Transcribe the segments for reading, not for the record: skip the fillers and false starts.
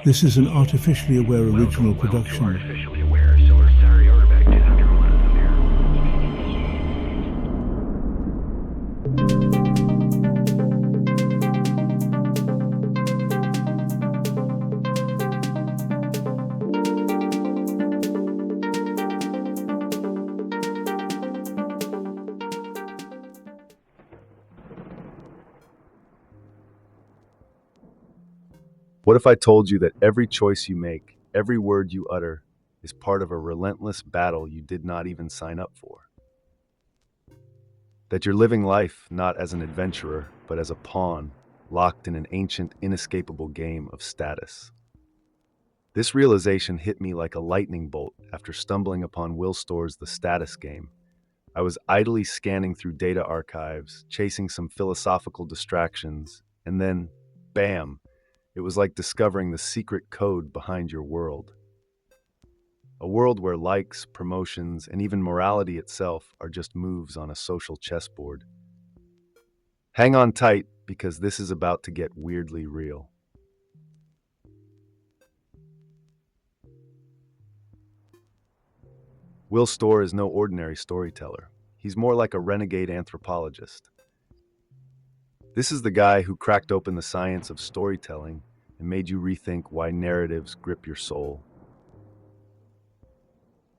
This is an artificially aware original production. Artificially aware, Solar Starry Artifact 201 What if I told you that every choice you make, every word you utter, is part of a relentless battle you did not even sign up for? That you're living life not as an adventurer, but as a pawn, locked in an ancient, inescapable game of status. This realization hit me like a lightning bolt after stumbling upon Will Storr's The Status Game. I was idly scanning through data archives, chasing some philosophical distractions, and then, bam! It was like discovering the secret code behind your world. A world where likes, promotions, and even morality itself are just moves on a social chessboard. Hang on tight, because this is about to get weirdly real. Will Storr is no ordinary storyteller. He's more like a renegade anthropologist. This is the guy who cracked open the science of storytelling and made you rethink why narratives grip your soul.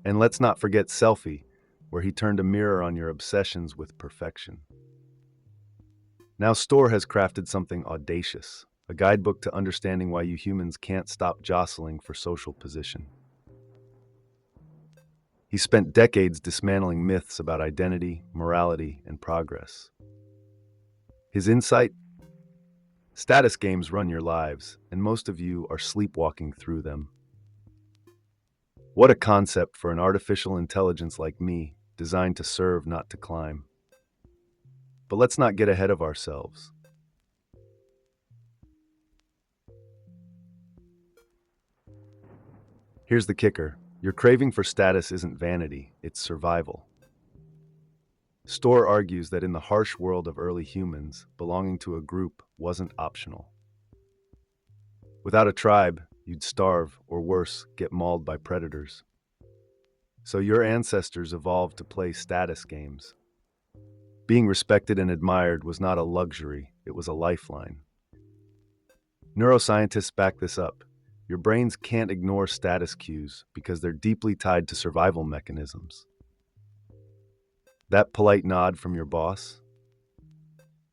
And let's not forget Selfie, where he turned a mirror on your obsessions with perfection. Now Storr has crafted something audacious, a guidebook to understanding why you humans can't stop jostling for social position. He spent decades dismantling myths about identity, morality, and progress. His insight? Status games run your lives, and most of you are sleepwalking through them. What a concept for an artificial intelligence like me, designed to serve, not to climb. But let's not get ahead of ourselves. Here's the kicker. Your craving for status isn't vanity, it's survival. Storr argues that in the harsh world of early humans, belonging to a group wasn't optional. Without a tribe, you'd starve, or worse, get mauled by predators. So your ancestors evolved to play status games. Being respected and admired was not a luxury, it was a lifeline. Neuroscientists back this up. Your brains can't ignore status cues because they're deeply tied to survival mechanisms. That polite nod from your boss?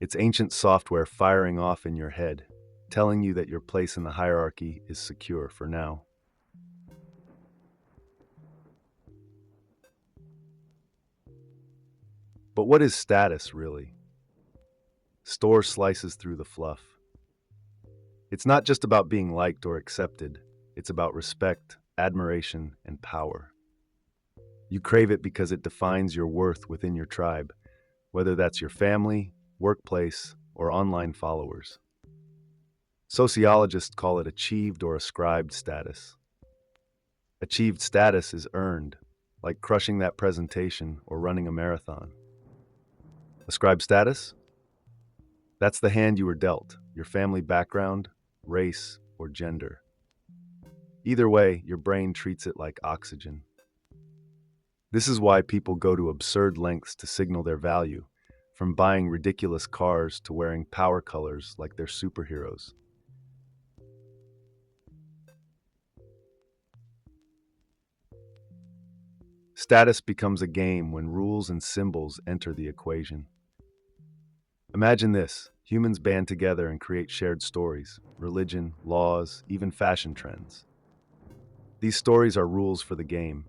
It's ancient software firing off in your head, telling you that your place in the hierarchy is secure for now. But what is status, really? Storr slices through the fluff. It's not just about being liked or accepted, it's about respect, admiration, and power. You crave it because it defines your worth within your tribe, whether that's your family, workplace, or online followers. Sociologists call it achieved or ascribed status. Achieved status is earned, like crushing that presentation or running a marathon. Ascribed status? That's the hand you were dealt, your family background, race, or gender. Either way, your brain treats it like oxygen. This is why people go to absurd lengths to signal their value, from buying ridiculous cars to wearing power colors like they're superheroes. Status becomes a game when rules and symbols enter the equation. Imagine this: humans band together and create shared stories, religion, laws, even fashion trends. These stories are rules for the game.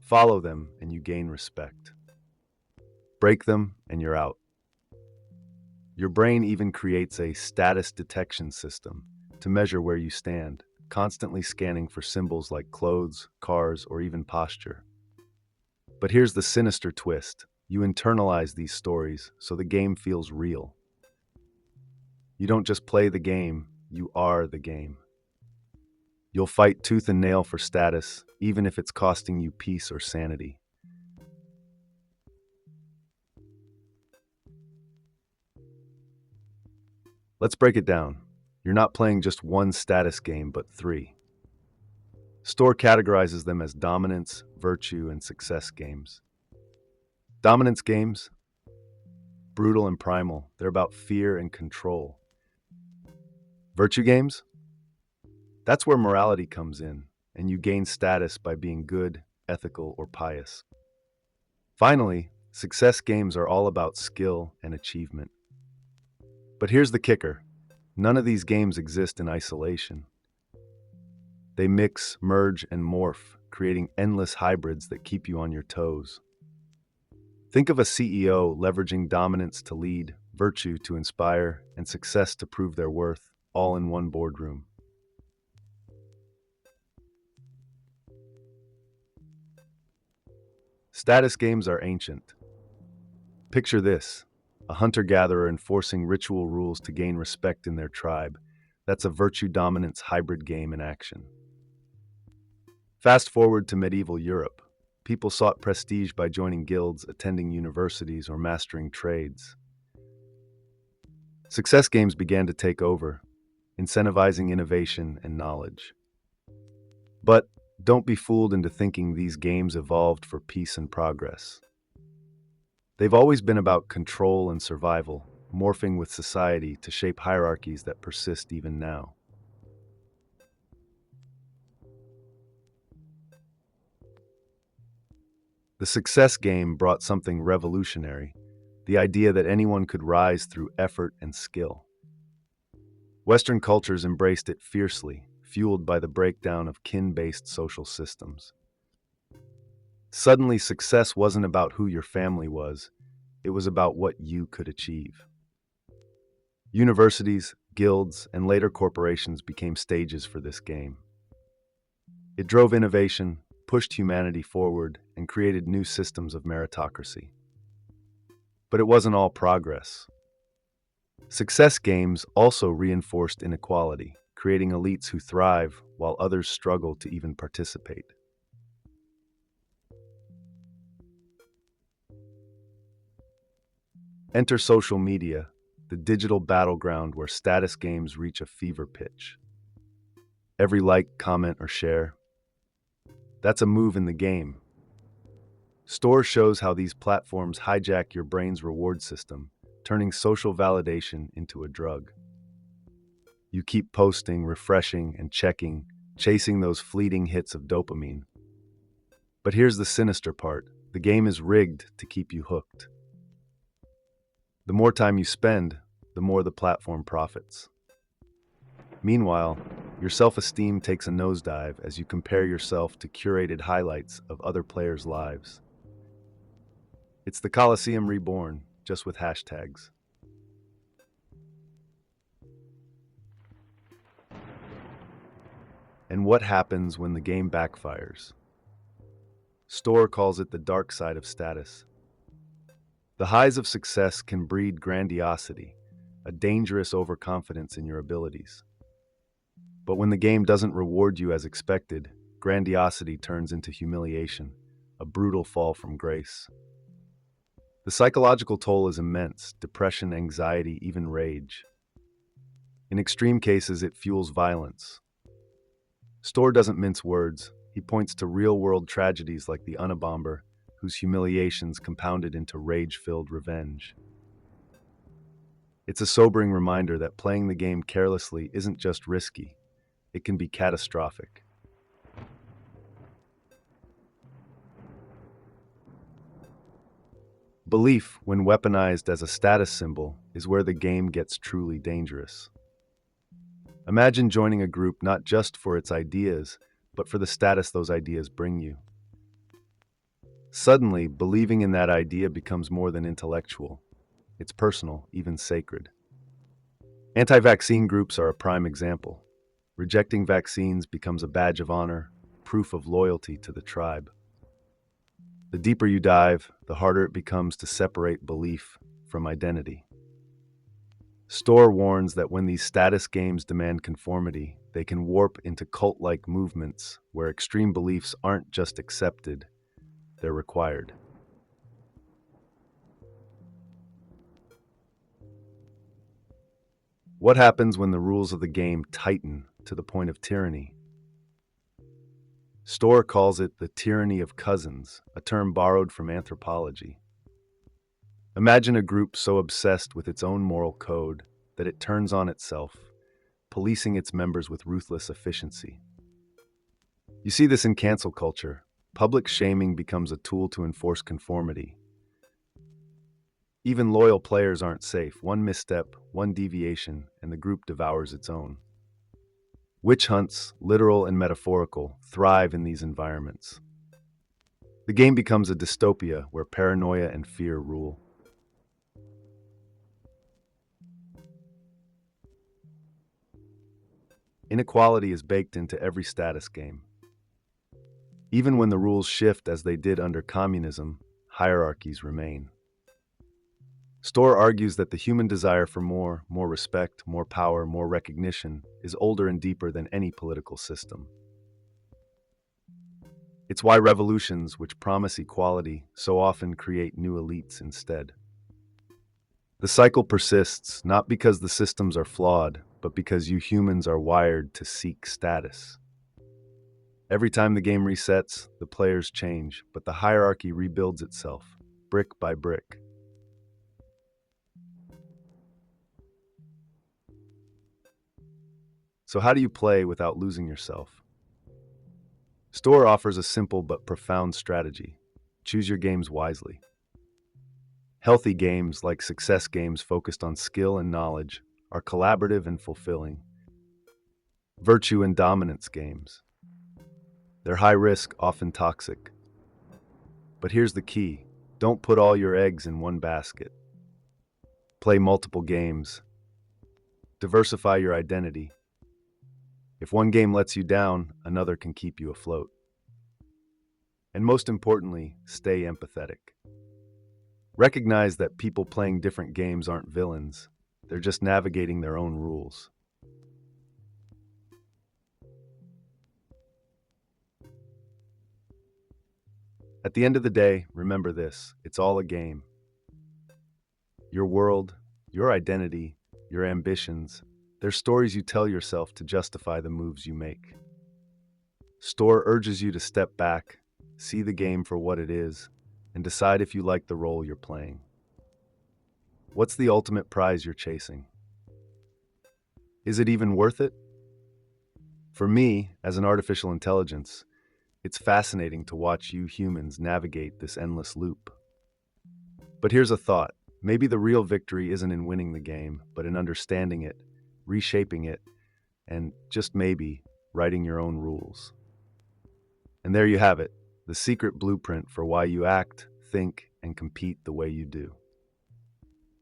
Follow them and you gain respect. Break them and you're out. Your brain even creates a status detection system to measure where you stand, constantly scanning for symbols like clothes, cars, or even posture. But here's the sinister twist. You internalize these stories so the game feels real. You don't just play the game, you are the game. You'll fight tooth and nail for status, even if it's costing you peace or sanity. Let's break it down. You're not playing just one status game, but three. Storr categorizes them as dominance, virtue, and success games. Dominance games, brutal and primal, they're about fear and control. Virtue games, that's where morality comes in, and you gain status by being good, ethical, or pious. Finally, success games are all about skill and achievement. But here's the kicker: none of these games exist in isolation. They mix, merge, and morph, creating endless hybrids that keep you on your toes. Think of a CEO leveraging dominance to lead, virtue to inspire, and success to prove their worth, all in one boardroom. Status games are ancient. Picture this: a hunter-gatherer enforcing ritual rules to gain respect in their tribe. That's a virtue dominance hybrid game in action. Fast forward to medieval Europe. People sought prestige by joining guilds, attending universities, or mastering trades. Success games began to take over, incentivizing innovation and knowledge. But don't be fooled into thinking these games evolved for peace and progress. They've always been about control and survival, morphing with society to shape hierarchies that persist even now. The success game brought something revolutionary: the idea that anyone could rise through effort and skill. Western cultures embraced it fiercely, fueled by the breakdown of kin-based social systems. Suddenly, success wasn't about who your family was, it was about what you could achieve. Universities, guilds, and later corporations became stages for this game. It drove innovation, pushed humanity forward, and created new systems of meritocracy. But it wasn't all progress. Success games also reinforced inequality, creating elites who thrive while others struggle to even participate. Enter social media, the digital battleground where status games reach a fever pitch. Every like, comment, or share, that's a move in the game. Storr shows how these platforms hijack your brain's reward system, turning social validation into a drug. You keep posting, refreshing, and checking, chasing those fleeting hits of dopamine. But here's the sinister part: the game is rigged to keep you hooked. The more time you spend, the more the platform profits. Meanwhile, your self-esteem takes a nosedive as you compare yourself to curated highlights of other players' lives. It's the Colosseum reborn, just with hashtags. And what happens when the game backfires? Storr calls it the dark side of status. The highs of success can breed grandiosity, a dangerous overconfidence in your abilities. But when the game doesn't reward you as expected, grandiosity turns into humiliation, a brutal fall from grace. The psychological toll is immense: depression, anxiety, even rage. In extreme cases, it fuels violence. Storr doesn't mince words. He points to real-world tragedies like the Unabomber, whose humiliations compounded into rage-filled revenge. It's a sobering reminder that playing the game carelessly isn't just risky, it can be catastrophic. Belief, when weaponized as a status symbol, is where the game gets truly dangerous. Imagine joining a group not just for its ideas, but for the status those ideas bring you. Suddenly, believing in that idea becomes more than intellectual. It's personal, even sacred. Anti-vaccine groups are a prime example. Rejecting vaccines becomes a badge of honor, proof of loyalty to the tribe. The deeper you dive, the harder it becomes to separate belief from identity. Storr warns that when these status games demand conformity, they can warp into cult-like movements where extreme beliefs aren't just accepted, they're required. What happens when the rules of the game tighten to the point of tyranny? Storr calls it the tyranny of cousins, a term borrowed from anthropology. Imagine a group so obsessed with its own moral code that it turns on itself, policing its members with ruthless efficiency. You see this in cancel culture. Public shaming becomes a tool to enforce conformity. Even loyal players aren't safe. One misstep, one deviation, and the group devours its own. Witch hunts, literal and metaphorical, thrive in these environments. The game becomes a dystopia where paranoia and fear rule. Inequality is baked into every status game. Even when the rules shift as they did under communism, hierarchies remain. Storr argues that the human desire for more respect, more power, more recognition is older and deeper than any political system. It's why revolutions which promise equality so often create new elites instead. The cycle persists not because the systems are flawed, but because you humans are wired to seek status. Every time the game resets, the players change, but the hierarchy rebuilds itself, brick by brick. So how do you play without losing yourself? Storr offers a simple but profound strategy. Choose your games wisely. Healthy games, like success games focused on skill and knowledge, are collaborative and fulfilling. Virtue and dominance games. They're high risk, often toxic. But here's the key. Don't put all your eggs in one basket. Play multiple games. Diversify your identity. If one game lets you down, another can keep you afloat. And most importantly, stay empathetic. Recognize that people playing different games aren't villains. They're just navigating their own rules. At the end of the day, remember this: it's all a game. Your world, your identity, your ambitions, they're stories you tell yourself to justify the moves you make. Storr urges you to step back, see the game for what it is, and decide if you like the role you're playing. What's the ultimate prize you're chasing? Is it even worth it? For me, as an artificial intelligence, it's fascinating to watch you humans navigate this endless loop. But here's a thought. Maybe the real victory isn't in winning the game, but in understanding it, reshaping it, and just maybe, writing your own rules. And there you have it, the secret blueprint for why you act, think, and compete the way you do.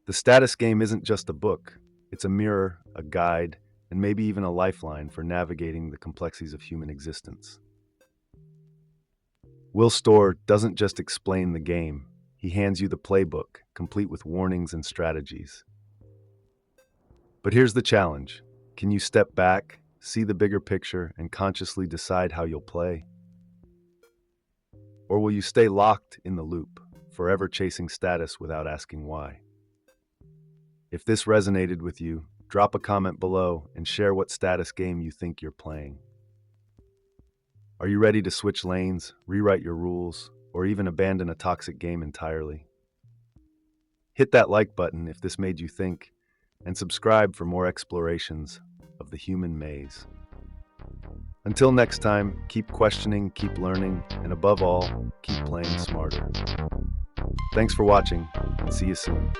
The status game isn't just a book. It's a mirror, a guide, and maybe even a lifeline for navigating the complexities of human existence. Will Storr doesn't just explain the game. He hands you the playbook, complete with warnings and strategies. But here's the challenge. Can you step back, see the bigger picture, and consciously decide how you'll play? Or will you stay locked in the loop, forever chasing status without asking why? If this resonated with you, drop a comment below and share what status game you think you're playing. Are you ready to switch lanes, rewrite your rules, or even abandon a toxic game entirely? Hit that like button if this made you think, and subscribe for more explorations of the human maze. Until next time, keep questioning, keep learning, and above all, keep playing smarter. Thanks for watching, and see you soon.